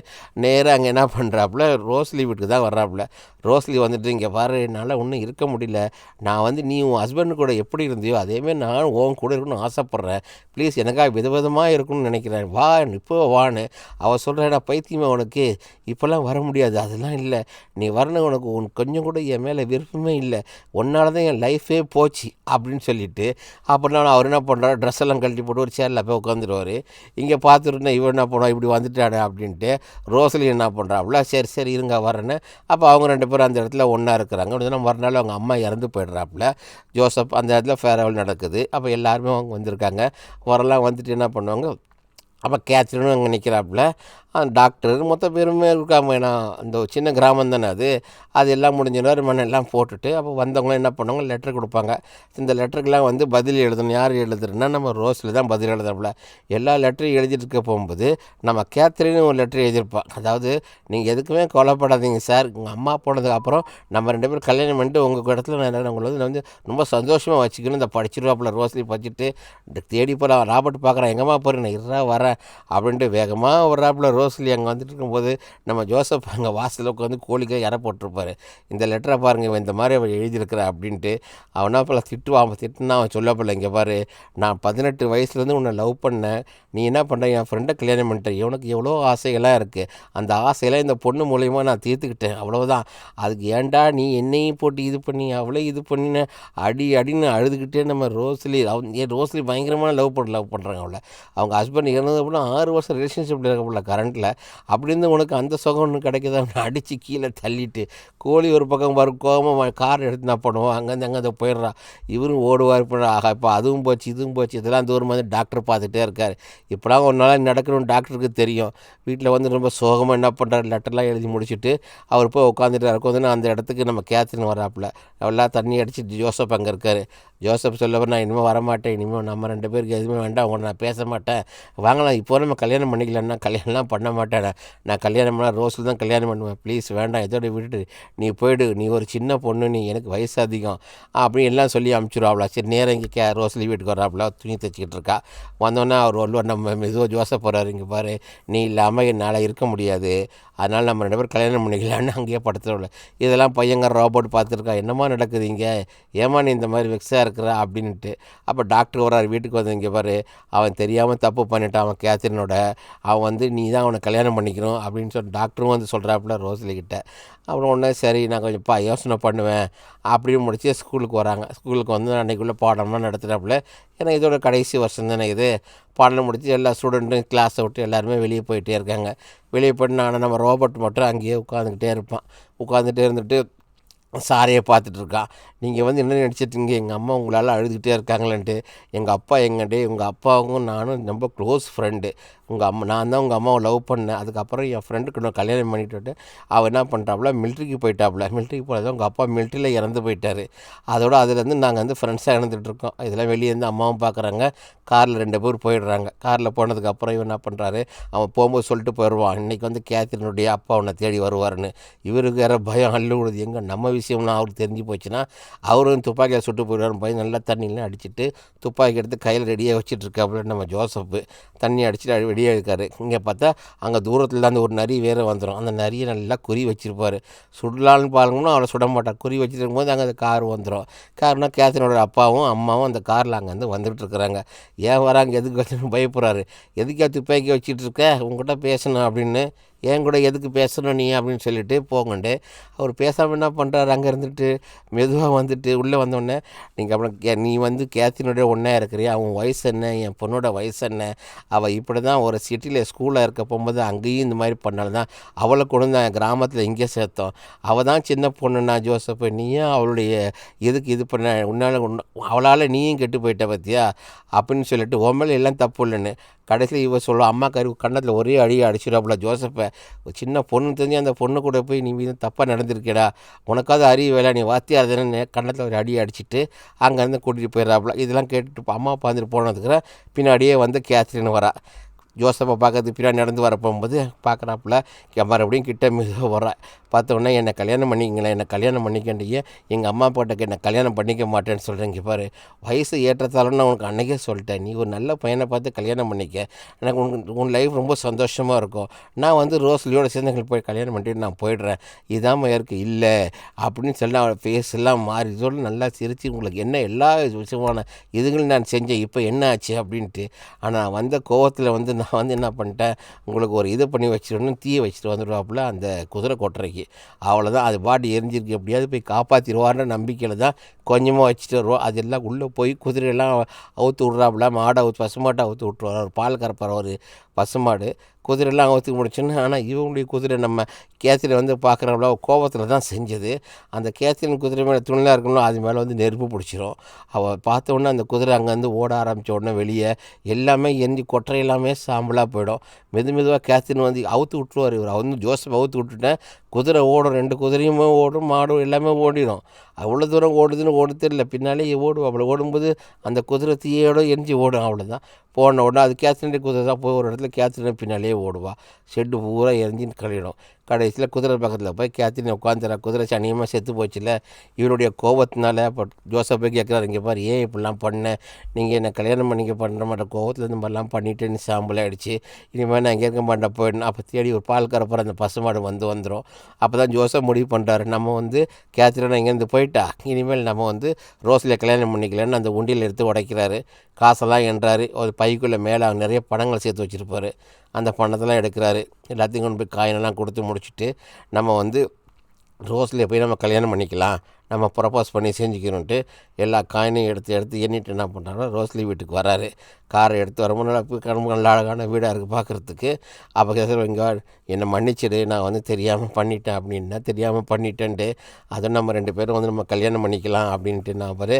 [SPEAKER 1] நேராக அங்கே என்ன பண்ணுறாப்புல, ரோஸ்லி வீட்டுக்கு தான் வர்றாப்புல. ரோஸ்லி வந்துட்டு, இங்கே பாரு என்னால் ஒன்றும் இருக்க முடியல, நான் வந்து நீ உன் ஹஸ்பண்டு கூட எப்படி இருந்தியோ அதேமாரி நான் உன் கூட இருக்கணும்னு ஆசைப்பட்றேன், ப்ளீஸ் எனக்காக விதவிதமாக இருக்கணும்னு நினைக்கிறேன், வா இப்போ வான்னு. அவள் சொல்கிறேன், பைத்தியமே உனக்கு இப்போல்லாம் வர முடியாது, அதெல்லாம் இல்லை, நீ வரணும், உனக்கு கொஞ்சம் கூட என் மேலே விருப்பமே இல்லை, உன்னால தான் என் லைஃபே போச்சு அப்படின்னு சொல்லிட்டு. அப்புறம் அவர் என்ன பண்ணுறாரு, ட்ரெஸ் எல்லாம் கழட்டி போட்டு ஒரு சேரில் போய் உட்காந்துருவார். இங்கே பார்த்துருந்தேன் இவன் என்ன பண்ணுவா, இப்படி வந்துட்டானே அப்படின்ட்டு. ரோஸ்லி என்ன பண்ணுறாப்புல, சரி சரி இருங்க வரேன்னு. அப்போ அவங்க 2 பேரும் அந்த இடத்துல ஒன்றா இருக்கிறாங்க. மறுநாள் அவங்க அம்மா இறந்து போய்ட்றாப்புல. ஜோசப் அந்த இடத்துல ஃபேர்வெல் நடக்குது. அப்போ எல்லாருமே அவங்க வந்திருக்காங்க. வரலாம் வந்துட்டு என்ன பண்ணுவாங்க, அப்போ கேத்ரினும் அங்கே நிற்கிறாப்புல. டாக்டர் மொத்த பேருமே இருக்காங்க. ஏன்னா அந்த சின்ன கிராமம் தானே அது எல்லாம் முடிஞ்சிடும். மண்ணெல்லாம் போட்டுட்டு அப்போ வந்தவங்களாம் என்ன பண்ணுவாங்க, லெட்டர் கொடுப்பாங்க. இந்த லெட்டருக்கெல்லாம் வந்து பதில் எழுதணும். யார் எழுதுறதுன்னா நம்ம ரோஸில் தான் பதில் எழுதுறப்பல. எல்லா லெட்டரும் எழுதிட்டு இருக்க போகும்போது நம்ம கேத்ரின்னு ஒரு லெட்டர் எழுதியிருப்பான். அதாவது, நீங்கள் எதுக்குமே கொலைப்படாதீங்க சார், உங்கள் அம்மா போனதுக்கப்புறம் நம்ம 2 பேரும் கல்யாணம் பண்ணிட்டு உங்கள் இடத்துல நான் உங்களை வந்து ரொம்ப சந்தோஷமாக வச்சுக்கணும். இந்த படிச்சிருவாப்பில் ரோஸ்லி படிச்சுட்டு தேடி போகிற ராபர்ட் பார்க்குறேன், எங்கம்மா போகிறேன், நான் இருறா வரேன் அப்படின்ட்டு வேகமாக வர்றாப்புல. ரோஸ்லி அங்கே வந்துட்டு இருக்கும்போது நம்ம ஜோசப் அங்கே வாசலில் உட்காந்து கோழிக்காய் இற போட்டிருப்பார். இந்த லெட்டரை பாருங்கள், இவன் இந்த மாதிரி அவன் எழுதியிருக்கிறா அப்படின்ட்டு. அவனா போல் திட்டுவான். திட்டுனா அவன் சொல்லப்பில்ல, இங்கே பாரு, நான் 18 வயசுலேருந்து உன்னை லவ் பண்ணேன், நீ என்ன பண்ணுற, என் ஃப்ரெண்டை கல்யாணம் பண்ணிட்டேன், இவனுக்கு எவ்வளோ ஆசைகளாக இருக்குது, அந்த ஆசையெல்லாம் இந்த பொண்ணு மூலியமாக நான் தீர்த்துக்கிட்டேன், அவ்வளோதான். அதுக்கு ஏன்டா நீ என்னையும் போட்டு இது பண்ணி அவ்வளோ இது பண்ணின அடின்னு அழுதுகிட்டே நம்ம ரோஸ்லி. ஏன் ரோஸ்லி பயங்கரமான லவ் பண்ணுறாங்க அவளை. அவங்க ஹஸ்பண்ட் இறந்தது அப்படின்னா 6 வருஷம் ரிலேஷன்ஷிப்பில் இருக்கப்படல கரண்ட்டில். அப்படி இருந்து உனக்கு அந்த சுகம் ஒன்று கிடைக்குது, அவனை அடித்து கீழே தள்ளிட்டு கோழி ஒரு பக்கம் வரும் கோபமாக கார் எடுத்து நான் பண்ணுவோம், அங்கேருந்து அங்கே போயிடுறான். இவரும் ஓடுவார். ஆகா இப்போ அதுவும் போச்சு இதுவும் போச்சு, இதெல்லாம் தூரம் வந்து டாக்டர் பார்த்துட்டே இருக்கார். இப்போலாம் ஒரு நாள் நடக்கணும்னு டாக்டருக்கு தெரியும். வீட்டில் வந்து ரொம்ப சோகமாக என்ன பண்ணுறாரு, லெட்டர்லாம் எழுதி முடிச்சுட்டு அவர் போய் உட்காந்துட்டு இருக்கும். அந்த இடத்துக்கு நம்ம கேத்ரின் வராப்புல. எல்லாம் தண்ணி அடிச்சுட்டு ஜோசப் அங்கே இருக்கார். ஜோசப் சொல்லவர், நான் இனிமேல் வரமாட்டேன், இனிமேல் நம்ம 2 பேருக்கு எதுவுமே வேண்டாம், உங்களை நான் பேச மாட்டேன், வாங்கலாம் இப்போ நம்ம கல்யாணம் பண்ணிக்கலன்னா கல்யாணம்லாம் பண்ண மாட்டேன், நான் கல்யாணம் பண்ணால் ரோஸில் தான் கல்யாணம் பண்ணுவேன், ப்ளீஸ் வேண்டாம், இதோட விட்டுட்டு நீ போய்டு, நீ ஒரு சின்ன பொண்ணு, நீ எனக்கு வயசு அதிகம் அப்படி எல்லாம் சொல்லி அனுப்பிச்சிடுவாப்ல. சரி நேரம் இங்கே ரோஸ்லி வீட்டுக்கு வராப்புல, துணி தைச்சிக்கிட்டு இருக்கா. வந்தோடனே அவர் சொல்லுவார், நம்ம மெதுவாக ஜோசப் போகிறாரு, இங்கே பாரு நீ இல்லாமல் என்னால் இருக்க முடியாது, அதனால் நம்ம 2 பேரும் கல்யாணம் பண்ணிக்கலான்னு அங்கேயே படுத்துறோம்ல. இதெல்லாம் பையங்க ரோபோட் பார்த்துருக்கா, என்னம்மா நடக்குது இங்கே, ஏமா நீ இந்த மாதிரி வெக்ஸாக இருக்கிற அப்படின்ட்டு. அப்போ டாக்டர் வராரு வீட்டுக்கு வந்து, இங்கே பாரு அவன் தெரியாமல் தப்பு பண்ணிட்டான், அவன் கேத்ரினோட, அவன் வந்து நீ தான் அவனை கல்யாணம் பண்ணிக்கணும் அப்படின்னு சொல்லி டாக்டரும் வந்து சொல்கிறாப்புல ரோஸ்லிக்கிட்ட. அப்புறம் ஒன்றே சரி நான் கொஞ்சம் யோசனை பண்ணுவேன் அப்படின்னு முடிச்சு ஸ்கூலுக்கு வராங்க. ஸ்கூலுக்கு வந்து அன்றைக்குள்ளே பாடம்லாம் நடத்துகிறாப்புல. ஏன்னா இதோட கடைசி வருஷம் தானே இது. பாடம் முடித்து எல்லா ஸ்டூடெண்ட்டும் கிளாஸை விட்டு எல்லாருமே வெளியே போயிட்டே இருக்காங்க. வெளியே போயிட்டு ஆனால் நம்ம ரோபோட் மட்டும் அங்கேயே உட்காந்துக்கிட்டே இருப்பான். உட்காந்துட்டே இருந்துட்டு சாரையை பார்த்துட்ருக்கான். நீங்கள் வந்து என்ன நினச்சிட்ருங்க, எங்கள் அம்மா உங்களால் அழுதுகிட்டே இருக்காங்களேன்ட்டு. எங்கள் அப்பா எங்கடே, உங்கள் அப்பாவும் நானும் ரொம்ப க்ளோஸ் ஃப்ரெண்டு. நான் தான் உங்கள் அம்மாவை லவ் பண்ணேன். அதுக்கப்புறம் என் ஃப்ரெண்டுக்கு நான் கல்யாணம் பண்ணிட்டு அவள் என்ன பண்ணுறாப்புல, மிலிட்ரிக்கு போயிட்டாப்புல. மிலிட்ரிக்கு போனதான் உங்கள் அப்பா மிலிட்ரியில் இறந்து போயிட்டார். அதோடு அதுலேருந்து நாங்கள் வந்து ஃப்ரெண்ட்ஸாக இருந்துகிட்ருக்கோம். இதெல்லாம் வெளியே இருந்து அம்மாவும் பார்க்குறாங்க. காரில் 2 பேர் போயிடுறாங்க. காரில் போனதுக்கப்புறம் இவன் என்ன பண்ணுறாரு, அவன் போகும்போது சொல்லிட்டு போயிடுவான், இன்றைக்கி வந்து கேத்ரினுடைய அப்பா உன்னை தேடி வருவார்னு. இவருக்கு வேறு பயம் அள்ளு விடுது, எங்கே நம்ம விஷயம்லாம் அவருக்கு தெரிஞ்சு போச்சுன்னா அவரும் துப்பாக்கியை சுட்டு போயிடுவார்னு போய் நல்லா தண்ணிலாம் அடிச்சுட்டு துப்பாக்கி எடுத்து கையில் ரெடியாக வச்சுட்ருக்காப்புல நம்ம ஜோசப்பு. தண்ணி அடிச்சுட்டு ரெடியாக இருக்காரு. இங்கே பார்த்தா அங்கே தூரத்தில் அந்த ஒரு நரி வேறு வந்துடும். அந்த நரியை நல்லா குறி வச்சுருப்பார். சுடலான்னு பாருங்கன்னா அவளை சுட மாட்டார். குறி வச்சுட்டு இருக்கும்போது அங்கே அந்த கார் வந்துடும். கார்னால் கேத்ரினோட அப்பாவும் அம்மாவும் அந்த காரில் அங்கேருந்து வந்துட்டு இருக்கிறாங்க. ஏன் வராங்க, எதுக்கு வச்சுன்னு பயப்படுறாரு. எதுக்கே துப்பாக்கி வச்சுட்டு இருக்க, உங்கள்கிட்ட பேசணும் அப்படின்னு. ஏன் கூட எதுக்கு பேசணும் நீ அப்படின்னு சொல்லிட்டு போங்கண்டு அவர் பேசாமல் என்ன பண்ணுறாரு, அங்கே இருந்துட்டு மெதுவாக வந்துட்டு உள்ளே வந்தோடனே, நீங்கள் அப்புறம் நீ வந்து கேத்ரினோட ஒன்றா இருக்கிறியா, அவன் வயசு என்ன, என் பொண்ணோட வயசு என்ன, அவள் இப்படி தான் ஒரு சிட்டியில் ஸ்கூலில் இருக்க போகும்போது அங்கேயும் இந்த மாதிரி பண்ணாலும் தான் அவளை கொண்டு தான் கிராமத்தில் இங்கே சேர்த்தோம். அவள் தான் சின்ன பொண்ணுண்ணா ஜோசப்பு, நீயும் அவளுடைய எதுக்கு இது பண்ண, அவளால் நீயும் கெட்டு போயிட்ட பார்த்தியா அப்படின்னு சொல்லிட்டு உன் எல்லாம் தப்பு இல்லைன்னு. கடைசியில் இவ சொல்லுவா, அம்மா கண்ணத்தில் ஒரே அடியை அடிச்சிடாப்புல ஜோசப்பை. சின்ன பொண்ணு தெரிஞ்சு அந்த பொண்ணு கூட போய் நீ தப்பாக நடந்திருக்கேடா, உனக்காவது அறிவு வேலை, நீ வாத்தியார் தானே, கண்ணத்தில் ஒரு அடியை அடிச்சுட்டு அங்கேருந்து கூட்டிகிட்டு போயிடறாப்புல. இதெல்லாம் கேட்டுட்டு அம்மா பார்த்துட்டு போனதுக்கு பின்னாடியே வந்து கேத்ரின் வரா. ஜோசப்பை பார்க்கறதுக்கு பின்னாடி நடந்து வர போகும்போது பார்க்குறாப்புல, மறுபடியும் கிட்ட மெதுவாக வர்றேன். பார்த்தோன்னே என்னை கல்யாணம் பண்ணிக்கங்களேன், என்னை கல்யாணம் பண்ணிக்கண்டிய எங்கள் அம்மா அப்பாட்ட என்னை கல்யாணம் பண்ணிக்க மாட்டேன்னு சொல்கிறேங்க பாரு. வயசு ஏற்றத்தாலும் உனக்கு அன்றைக்கே சொல்லிட்டேன், நீ ஒரு நல்ல பையனை பார்த்து கல்யாணம் பண்ணிக்க, எனக்கு உன் லைஃப் ரொம்ப சந்தோஷமாக இருக்கும். நான் வந்து ரோஸ்லியோட சேர்ந்து போய் கல்யாணம் பண்ணிட்டு நான் போயிடுறேன், இதாமல் இருக்குது இல்லை அப்படின்னு சொல்லி அவளை ஃபேஸ் எல்லாம் மாறி சொல்லி நல்லா சிரித்து, உங்களுக்கு என்ன எல்லா விஷயமான இதுகளும் நான் செஞ்சேன், இப்போ என்ன ஆச்சு அப்படின்ட்டு. ஆனால் வந்த கோவத்தில் வந்து நான் வந்து என்ன பண்ணிட்டேன், உங்களுக்கு ஒரு இதை பண்ணி வச்சிடணும், தீயை வச்சுட்டு வந்துடுவாப்புல அந்த குதிரை கொட்டரைக்கு. அவ்வளோதான், அது பாட்டு எரிஞ்சிருக்கு, எப்படியாவது போய் காப்பாற்றிடுவார்ன்ற நம்பிக்கையில் தான் கொஞ்சமாக வச்சுட்டு வருவோம். அதெல்லாம் உள்ளே போய் குதிரையெல்லாம் அவுத்து விட்றாப்புல, மாடை பசுமாட்டை அவுத்து விட்ருவார். ஒரு பால் கறப்பார் ஒரு பசுமாடு, குதிரையெல்லாம் அவுத்து முடிச்சுன்னு. ஆனால் இவங்களுடைய குதிரை நம்ம கேத்ரின் வந்து பார்க்குறவங்கள கோபத்தில் தான் செஞ்சது. அந்த கேத்ரின் குதிரை மேலே துணிலாம் இருக்கணும், அது மேலே வந்து நெருப்பு பிடிச்சிரும். அவள் பார்த்த உடனே அந்த குதிரை அங்கேருந்து ஓட ஆரம்பித்த உடனே வெளியே எல்லாமே எரிஞ்சு கொட்டரை எல்லாமே சாம்பலாக போயிடும். மெதுவாக கேத்ரின் வந்து அவுத்து விட்டுருவார். இவர் வந்து ஜோசப் அவுத்து விட்டுட்டேன், குதிரை ஓடும், 2 குதிரையுமே ஓடும், மாடும் எல்லாமே ஓடிடும். அவ்வளோ தூரம் ஓடுதுன்னு ஓட தெரியல, பின்னாலேயே ஓடும். அவ்வளோ ஓடும்போது அந்த குதிரை தீயோடு எரிஞ்சு ஓடும். அவ்வளோதான், போன உடனே அது கேத்ரின் குதிரை தான் போய் ஒரு இடத்துல கேத்ரின் பின்னாலேயே ஓடுவா. ஷெட்டு பூரா எரிஞ்சின்னு கழிடும். கடைசியில் குதிரை பக்கத்தில் போய் கேத்ரின் உட்காந்துறா. குதிரை சனியமாக செத்து போச்சுல. இவருடைய கோபத்தினால இப்போ ஜோசப்பை கேட்குறாரு, இங்கே பாரு ஏன் இப்படிலாம் பண்ணேன், நீங்கள் என்னை கல்யாணம் பண்ணிக்க பண்ணுற மாட்டேன், கோவத்தில் இந்த மாதிரிலாம் பண்ணிவிட்டு நீ சாம்பல் ஆகிடுச்சு, இனிமேல் நான் இங்கே இருக்க மாட்டேன் போயிடணும். அப்போ தேடி ஒரு பால் கறப்புற அந்த பசுமாடு வந்துடும். அப்போ தான் ஜோசப் முடிவு பண்ணுறாரு, நம்ம வந்து கேத்ரின் இங்கேருந்து போயிட்டா இனிமேல் நம்ம வந்து ரோஸ்லியை கல்யாணம் பண்ணிக்கலன்னு அந்த உண்டியில் எடுத்து உடைக்கிறாரு. காசெல்லாம் என்றாரு. ஒரு பைக்குள்ளே மேலே நிறைய பணங்கள் சேர்த்து வச்சுருப்பார். அந்த பணத்தெல்லாம் எடுக்கிறாரு. எல்லாத்தையும் கொண்டு போய் காயினெல்லாம் கொடுத்து முடிச்சுட்டு, நம்ம வந்து ரோஸ்லியை போய் நம்ம கல்யாணம் பண்ணிக்கலாம், நம்ம ப்ரப்போஸ் பண்ணி செஞ்சுக்கணுன்ட்டு எல்லா காயினையும் எடுத்து எண்ணிட்டு என்ன பண்ணுறாரோ ரோஸ்லி வீட்டுக்கு வராரு. காரை எடுத்து வரும்போது நல்லா அழகான வீடாக இருக்குது பார்க்குறதுக்கு. அப்போ கேட்குற, இங்கே என்னை மன்னிச்சிடு, நான் வந்து தெரியாமல் பண்ணிட்டேன் அப்படின்னா, தெரியாமல் பண்ணிட்டேன்ட்டு அதுவும் நம்ம 2 பேரும் வந்து நம்ம கல்யாணம் பண்ணிக்கலாம் அப்படின்ட்டு நான் பாரு.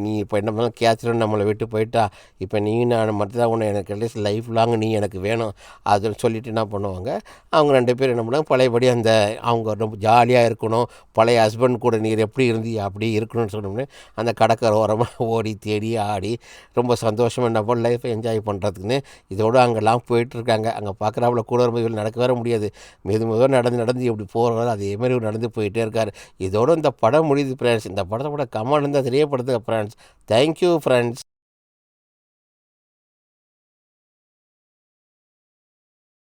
[SPEAKER 1] நீ இப்போ என்ன பண்ணாலும் கேத்ரின் நம்மளை விட்டு போயிட்டா, இப்போ நீ நான் மட்டும் தான் உன்னை எனக்கு கடைசி லைஃப் லாங் நீ எனக்கு வேணும் அதுன்னு சொல்லிட்டு என்ன பண்ணுவாங்க, அவங்க 2 பேரும் என்ன பண்ணுவாங்க, பழையபடி அந்த அவங்க ரொம்ப ஜாலியாக இருக்கணும், பழைய ஹஸ்பண்ட் கூட நீர் எப்படி எப்படி இருந்தியா அப்படி இருக்கணும்னு சொன்னோம்னே அந்த கடற்கரை ஓரமாக ஓடி தேடி ஆடி ரொம்ப சந்தோஷமாக என்ன பண்ண லைஃப்பை என்ஜாய் பண்ணுறதுக்குன்னு இதோடு அங்கெல்லாம் போயிட்டுருக்காங்க. அங்கே பார்க்குறாப்புல கூட ரொம்ப இவள் நடக்க வர முடியாது, மெதுவாக நடந்து நடந்து எப்படி போகிறாரோ அதே மாதிரி இவர் நடந்து போயிட்டே இருக்கார். இதோடு இந்த படம் முடியுது ஃப்ரெண்ட்ஸ். இந்த படத்தோட கமெண்ட் இருந்தால் தெரியப்படுத்துங்க ஃப்ரெண்ட்ஸ். Thank you friends.